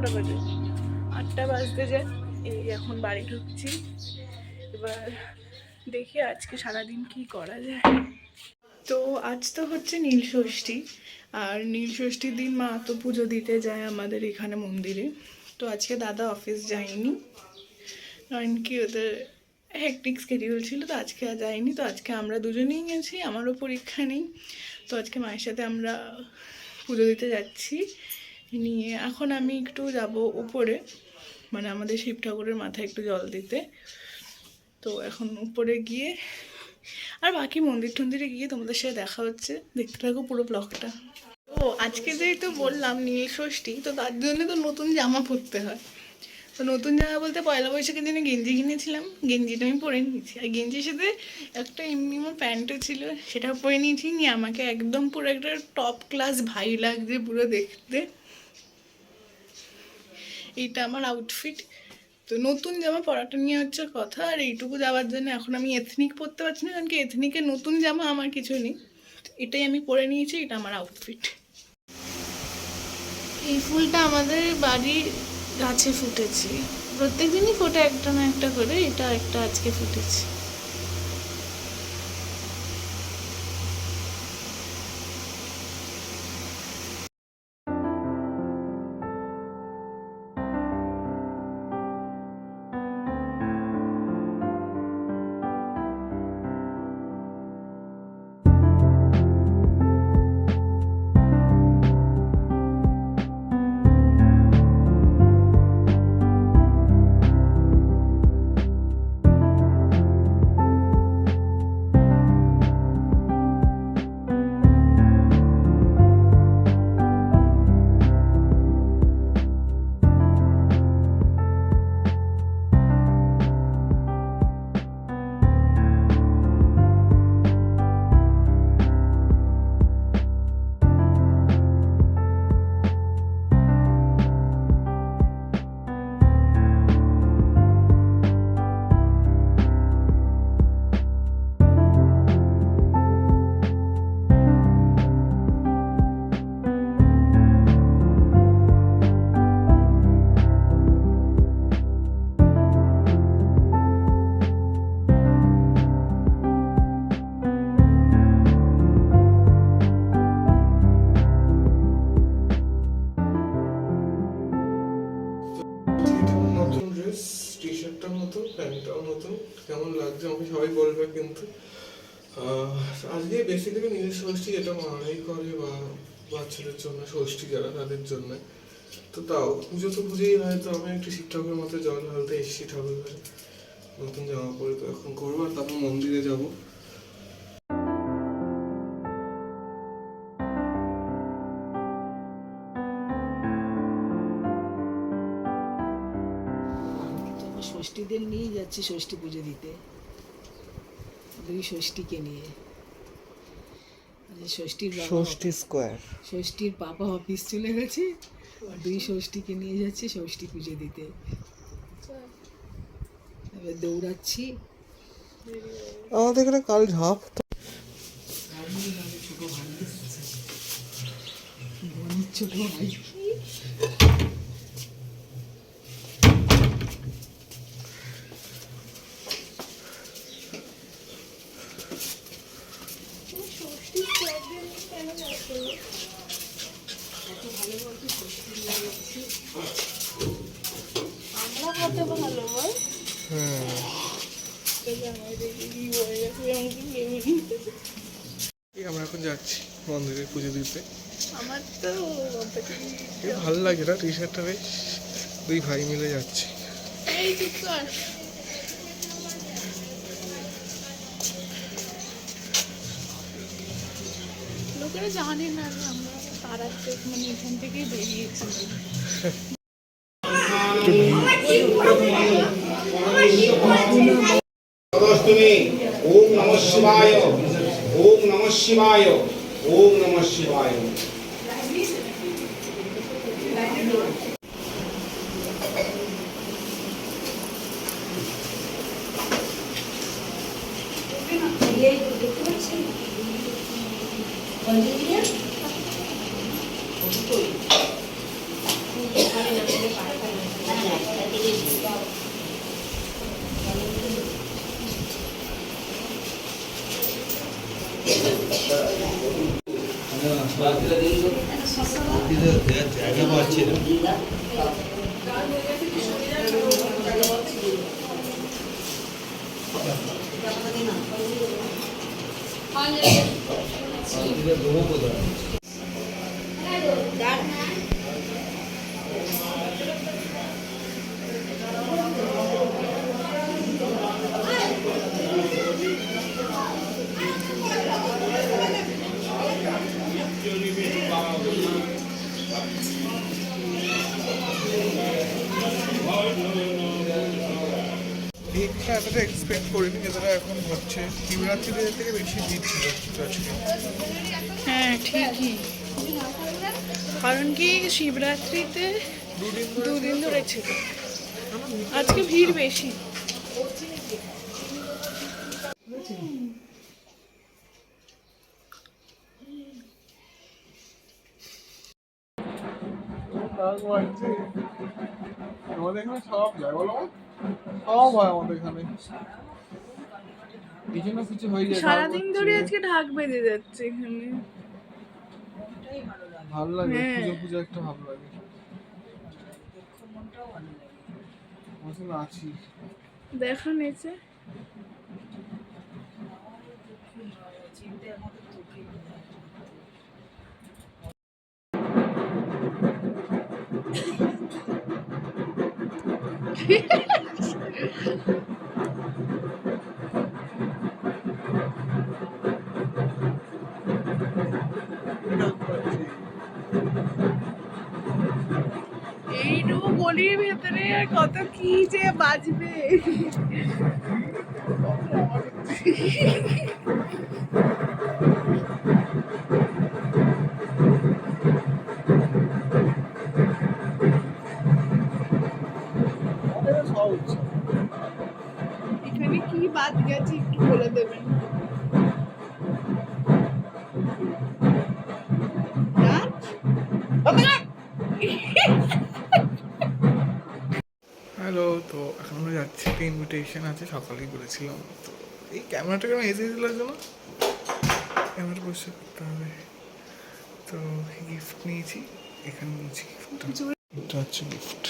কটা বাজে? 8টা বাজতে যায়। এই এখন বাড়ি ঢুকছি। এবার দেখি আজকে সারাদিন কি করা যায়। তো আজ তো হচ্ছে নীলষষ্ঠী, আর নীলষষ্ঠীর দিন মা তো পুজো দিতে যায় আমাদের এখানে মন্দিরে। তো আজকে দাদা অফিস যায়নি, কারণ কি ওদের হেকটিক স্কেডিউল ছিল, তো আজকে আর যায়নি। তো আজকে আমরা দুজনেই গেছি, আমারও পরীক্ষা নেই। তো আজকে মায়ের সাথে আমরা পুজো দিতে যাচ্ছি নিয়ে। এখন আমি একটু যাব উপরে, মানে আমাদের শিব ঠাকুরের মাথায় একটু জল দিতে। তো এখন উপরে গিয়ে আর বাকি মন্দির টন্দিরে গিয়ে তোমাদের সাথে দেখা হচ্ছে, দেখতে থাকো পুরো ব্লগটা। ও আজকে যেহেতু বললাম নীলষষ্ঠী, তো তার জন্য তো নতুন জামা পরতে হয়। তো নতুন জামা বলতে পয়লা বৈশাখের দিনে গেঞ্জি কিনেছিলাম, গেঞ্জিটা আমি পরে নিয়েছি। আর গেঞ্জির সাথে একটা এমনি আমার প্যান্টও ছিল, সেটাও পরে নিয়েছি। নিয়ে আমাকে একদম পুরো একটা টপ ক্লাস ভাই লাগছে পুরো দেখতে। এইটা আমার আউটফিট। তো নতুন জামা পরাটা নিয়ে হচ্ছে কথা। আর এইটুকু যাওয়ার জন্য এখন আমি এথনিক পরতে পারছি না, কারণ কি এথনিকের নতুন জামা আমার কিছু নেই। এটাই আমি পরে নিয়েছি, এটা আমার আউটফিট। এই ফুলটা আমাদের বাড়ির গাছে ফুটেছে, প্রত্যেক দিনই ফোটে একটা না একটা করে, এটা একটা আজকে ফুটেছে। কেমন লাগছে আমাকে সবাই বলবে। কিন্তু আজকে বেসিক্যালি নিজের ষষ্ঠী, এটা মারাই করে বা বাচ্চাদের জন্য ষষ্ঠী যারা তাদের জন্য। তো তাও পুজো তো পুজোই হয়, তো আমি একটু শিব ঠাকুরের মতো জল ঢালতে এসেছি ঠাকুর ঘরে, নতুন জামা পরে। তো এখন করবো, আর তারপর মন্দিরে যাবো। ষষ্ঠীদের নিয়ে যাচ্ছি ষষ্ঠী পুজো দিতে, দুই ষষ্ঠীকে নিয়ে। ষষ্ঠী স্কোয়ার, ষষ্ঠীর পাপা অফিস চলে গেছে, আর দুই ষষ্ঠীকে নিয়ে যাচ্ছি ষষ্ঠী পুজো দিতে। এবার দৌড়াচ্ছি। আমাদের এখানে কাল ঝাপ, ছোট ভাই, বোনের ছোট ভাই। আমরা এখন যাচ্ছি মন্দিরে পুজো দিতে। আমার তো ভালো লাগে না টি শার্টটা বেশ, দুই ভাই মিলে যাচ্ছি। এই চুপ কর। লোকেরা জানে না যে আমরা পাড়াতে, মানে এখান থেকেই বেরিয়েছি। ওম নমঃ শিবায়, ওম নমঃ শিবায়, ওম নমঃ শিবায়। জায়গা পাচ্ছে না। ভিড়টা এতটা এক্সপেক্ট করিনি যেটা এখন হচ্ছে। শিবরাত্রির থেকে বেশি ভিড় ছিল আজকে। হ্যাঁ ঠিকই, কারণ কি শিবরাত্রিতে দুদিন ধরে ছিল, আজকে ভিড় বেশি। আমাদের এখানে সব যায় বলো, সব হয় আমাদের এখানে। কিছু না কিছু হয়ে যায়। সারাদিন ধরে আজকে ঢাক বেঁধে যাচ্ছে এখানে, ভালো লাগে। হ্যাঁ। পুজো পুজো একটা ভালো লাগে। আছি দেখো নিচে এইটুকু গলির ভেতরে আর কত কি যে বাজবে। এখানে কি বাদ গেছে একটু বলে দেবেন? হ্যালো, তো এখন আমরা যাচ্ছি, একটা ইনভিটেশন আছে, সকালেই বলেছিলাম। তো এই ক্যামেরাটাকে আমি এসে দিলাম জন্য ক্যামেরা পরিষ্কার করতে হবে। তো গিফট নিয়েছি, এখানে নিয়েছি গিফটটা। এটা হচ্ছে গিফট।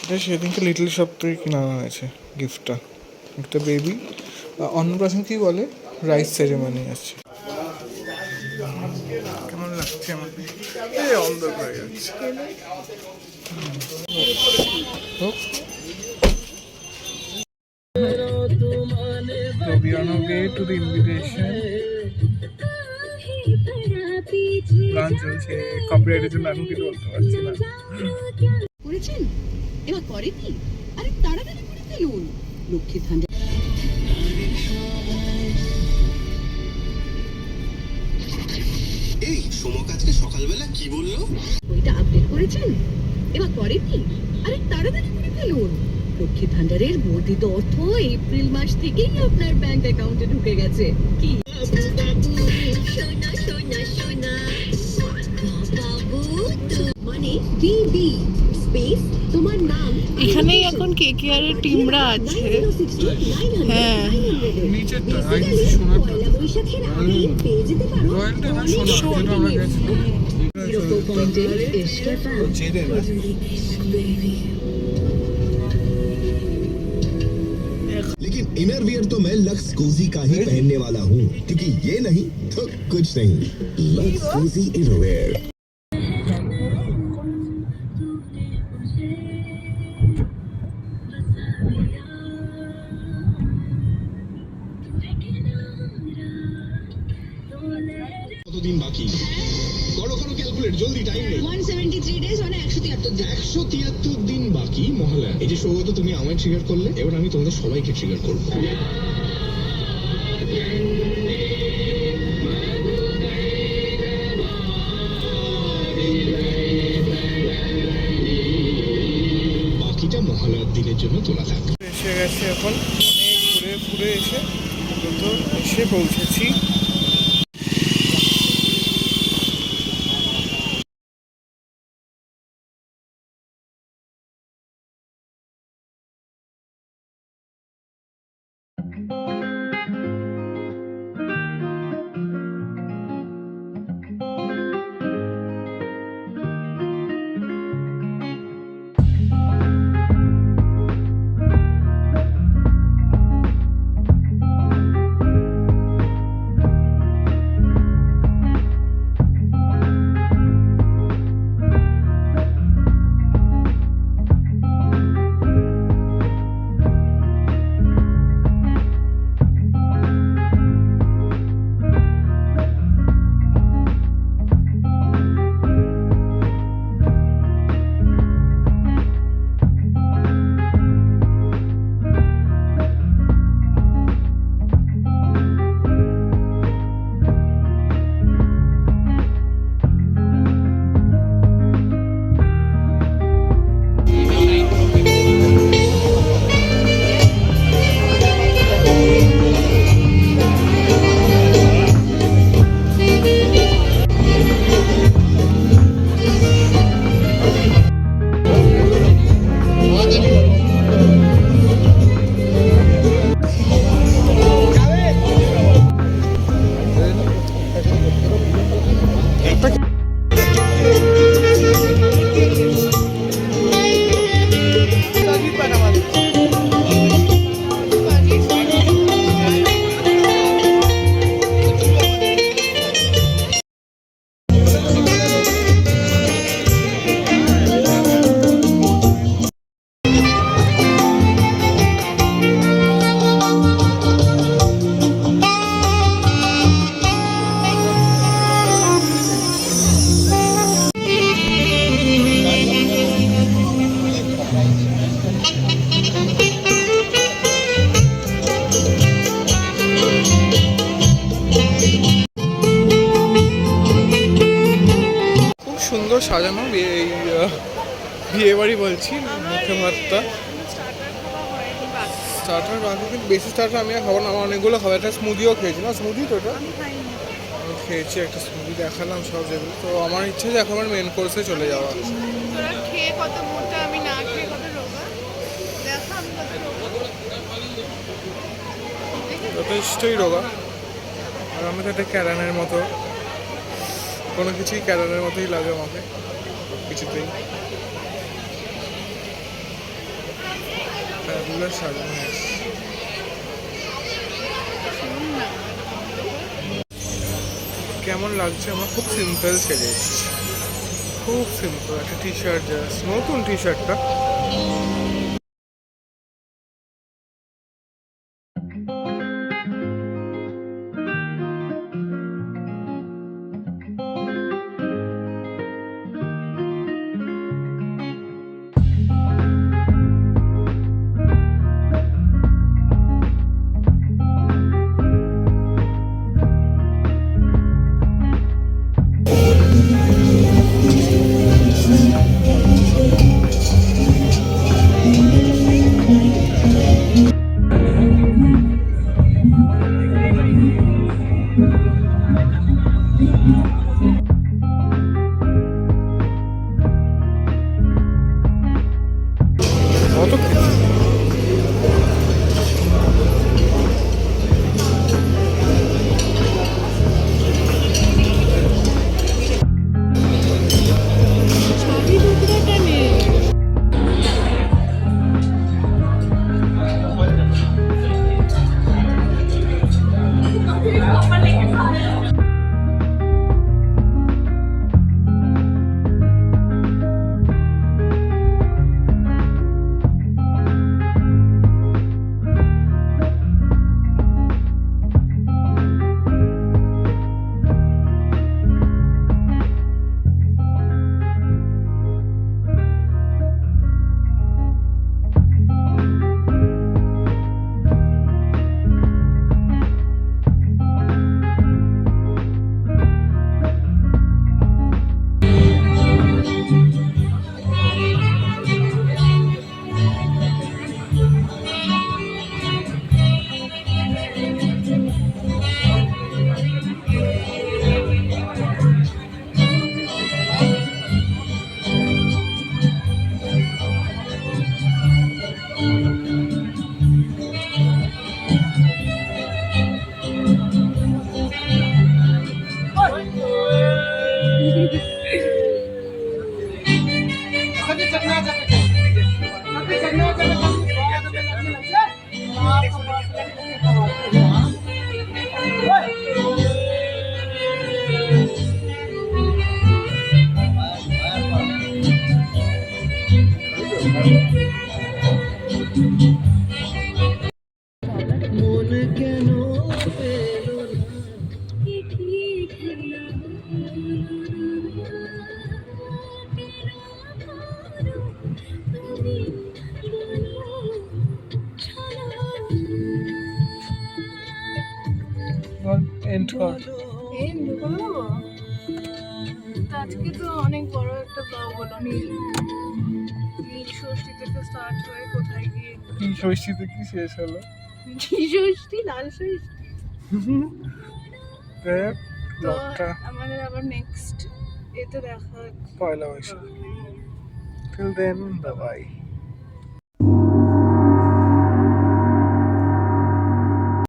এটা সেদিনকে লিটল শপ থেকে কিনা হয়েছে গিফটটা। একটা বেবি, অন্নপ্রাশন কি বলে, রাইস সেরেমনি আছে। কেমন লাগছে আমার? এই অন্ধকার হয়ে যাচ্ছে। So we are on our way to the invitation. গান চলছে, কপিরাইটের জন্য এখন কিছু বলতে পারছি না। করেছেন এবার করেনি, আরে তাড়াতাড়ি করে ফেলুন লক্ষ্মীর ভান্ডার। এই সোমক আজকে সকালবেলা কি বললো? ওইটা আপডেট করেছেন এবার করেনি, আরে তাড়াতাড়ি করে ফেলুন লক্ষ্মীর ভান্ডারের বর্ধিত অর্থ এপ্রিল মাস থেকেই আপনার ব্যাংক অ্যাকাউন্টে ঢুকে গেছে। কি সোনা সোনা সোনা বাবু মানে বিবি স্পেস তোমার নাম। এখানেই এখন KKR এর টিমরা আছে। হ্যাঁ, নিচেরটা আই সোনারটা, রয়্যালটা না সোনা, যেটা আমরা গেছিলাম। জেনে না लेकिन इनर वियर तो मैं लक्स कोजी का ही पहनने वाला हूँ, क्योंकि ये नहीं तो कुछ नहीं। Lux Cozy innerwear. কতদিন বাকি? করো করো ক্যালকুলেট, জলদি, টাইম নেই। 173 ডেজ মানে 173 দিন। 173 দিন বাকি মহালয়া। এই যে সৌগত, তুমি আমায় ট্রিগার করলে, এবার আমি তোমাদের সবাইকে ট্রিগার করবো। বাকিটা মহালয়ার দিনের জন্য তোলা থাক। এসে গেছে এখন, অনেক ঘুরে এসে পৌঁছেছি। সুন্দর সাজানো এই বিয়ে বাড়ি বলছি, মুখে ভাতটা স্টার্টার খাওয়া হয়নি বাকি। স্টার্টার বাকি, কিন্তু বেশি স্টার্টার আমি আর খাবো না, আমার অনেকগুলো খাবো। একটা স্মুদিও খেয়েছি না, স্মুদি তো ওটা আমি খাইনি। আমি খেয়েছি, একটা স্মুদি দেখালাম সব যেগুলো। তো আমার ইচ্ছে যে এখন আমার মেন কোর্সে চলে যাওয়া। তোরা খেয়ে কত মোটা, আমি না খেয়ে কত রোগা। দেখা আমি কত রোগা। যথেষ্টই রোগা। আর আমি তো একটা ক্যারানের মতো, কোনো কিছুই ক্যারানের মতোই লাগে আমাকে কিছুতেই। ফ্যাবুলাস সাজানো আছে। কেমন লাগছে আমার? খুব সিম্পল সেজে এসেছি, খুব সিম্পল একটা টি শার্ট, জাস্ট নতুন টি শার্টটা। কত এন্ড কর। আজকে তো অনেক বড় একটা ব্লগ হলো, নীল ষষ্ঠী থেকে স্টার্ট হয়ে কোথায় গিয়ে কি ষষ্ঠীতে কি শেষ হলো? কি ষষ্ঠী, লাল ষষ্ঠী। তো ব্লগটা আমাদের আবার নেক্সট এতে দেখা হচ্ছে পয়লা Boishakh. Till then, bye bye.